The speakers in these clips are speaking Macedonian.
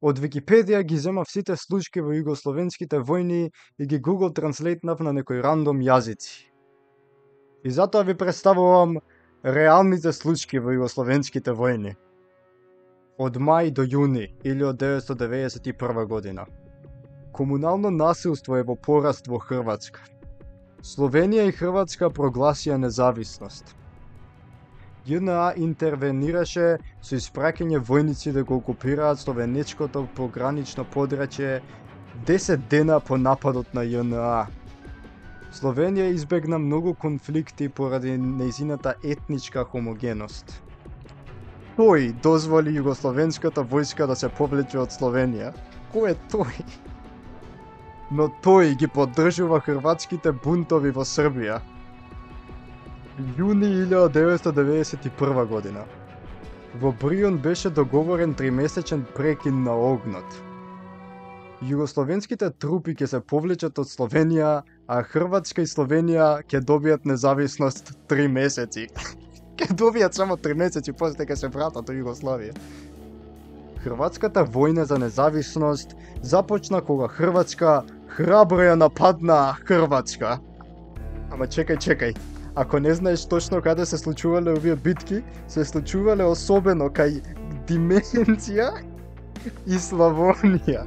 Од Википедија ги земав сите случки во југословенските војни и ги Google Translate-нав на некои рандом јазици. И затоа ви представувам реалните случки во југословенските војни. Од мај до јуни 1991 година. Комунално насилство е во пораст во Хрватска. Словенија и Хрватска прогласија независност. JNA интервенираше со испраќање војници да го окупираат словенечкото погранично подрачје 10 дена по нападот на JNA. Словенија избегна многу конфликти поради нејзината етничка хомогеност. Тој дозволи југословенската војска да се повлече од Словенија. Кој е тој? Но тој ги поддржува хрватските бунтови во Србија. Јуни 1991 година. Во Брион беше договорен тримесечен прекин на огнот. Југословенските трупи ќе се повлечат од Словенија, а Хрватска и Словенија ќе добијат независност 3 месеци. Ќе добијат само 3 месеци, после ќе се вратат во Југославија. Хрватската војна за независност започна кога Хрватска храбро ја нападна Хрватска. Ама чекај. Ако не знаеш точно каде се случувале овие битки, се случувале особено кај Дименција и Славонија.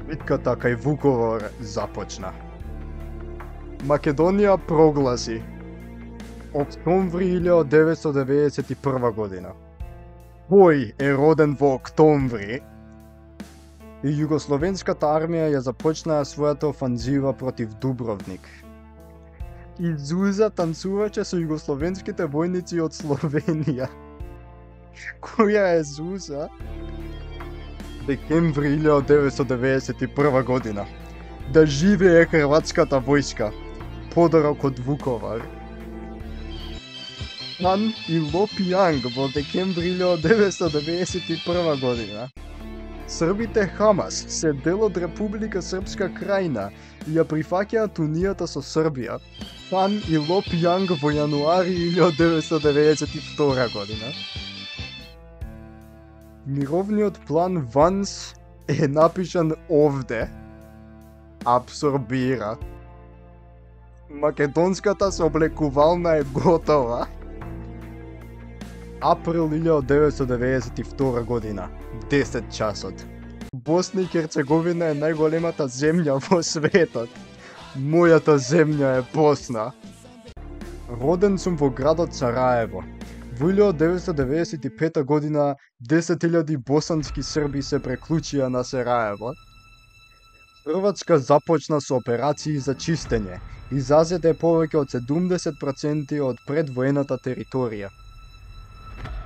Битката кај Вуковар започна. Македонија прогласи. Октомври 1991 година. Кој е роден во октомври? И југословенската армија ја започна својата офанзива против Дубровник. И Зуза танцуваше со југословенските војници од Словенија. Која е Зуза? Декември 1991 година. Да живее хрватската војска. Подарок од Вуковар. Хан и Лопјанг во декември 1991 година. Србите Хамас се дел од Република Српска крајна и ја прифаќаат унијата со Србија. Хан и Лопјанг во јануари 1992 година. Мировниот план Ванс е напишан овде. Абсорбира. Македонската сооблекувална е готова. Април 1992 година, 10 часот. Босна и Херцеговина е најголемата земја во светот. Мојата земја е Босна. Роден сум во градот Сараево. Во 1995 година 10.000 босански срби се преклучија на Сараево. Хрватска започна со операции за чистење и зазеде повеќе од 70% од предвоената територија.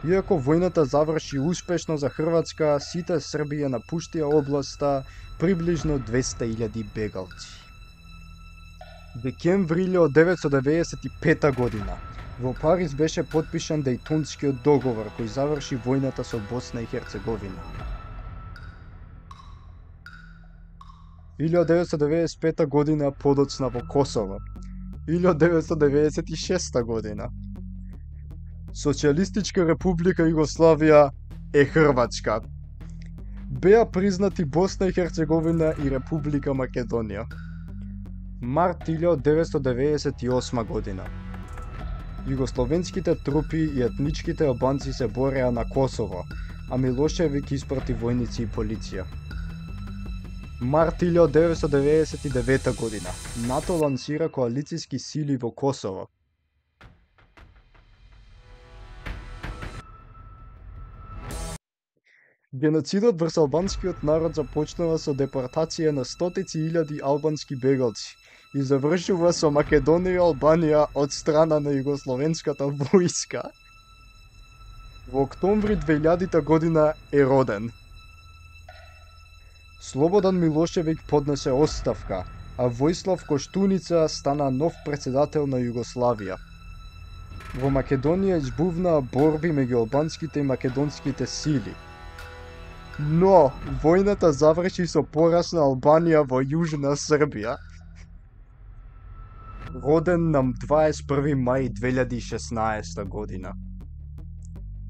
Иако војната заврши успешно за Хрватска, сите срби ја напуштија областа, приближно 200.000 бегалци. Декември 1995 година. Во Париз беше потпишан Дејтонскиот договор кој заврши војната со Босна и Херцеговина. 1995 година подоцна во Косово. 1996 година. Социјалистичка република Југославија е Хрватска. Беа признати Босна и Херцеговина и Република Македонија. Март 1998 година. Југословенските трупи и етничките албанци се бореа на Косово, а Милошевик испрати војници и полиција. Март 1999 година. НАТО лансира коалицијски сили во Косово. Геноцидот врз албанскиот народ започнува со депортација на стотици илјади албански бегалци и завршува со Македонија и Албанија од страна на југословенската војска. Во октомври 2000 година е роден. Слободан Милошевик поднесе оставка, а Војслав Коштуница стана нов председател на Југославија. Во Македонија избувнаа борби меѓу албанските и македонските сили. Но, војната заврши со пораз на Албанија во Јужна Србија. Роден на 21. мај 2016 година.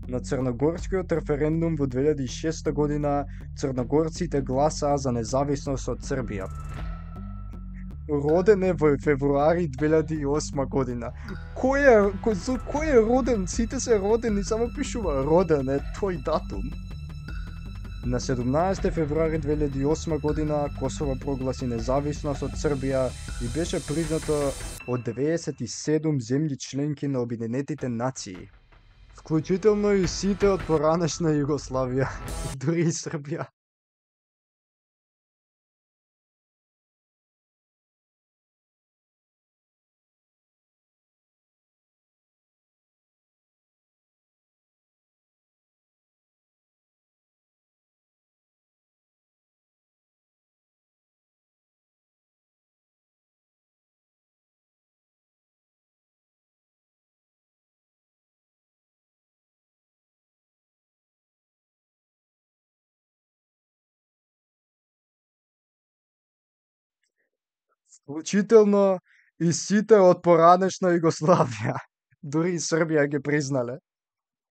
На црногорскиот референдум во 2006 година црногорците гласаа за независност од Србија. Роден е во февруари 2008 година. Кој е роден? Сите се родени, само пишува роден е тој датум. На 17 февруари 2008 година Косово прогласи независност од Србија и беше признато од 97 земји членки на Обединетите нации, вклучително и сите од поранешна Југославија, дури и Србија. Вклучително и сите од поранешна Југославија, дури и Србија ги признале.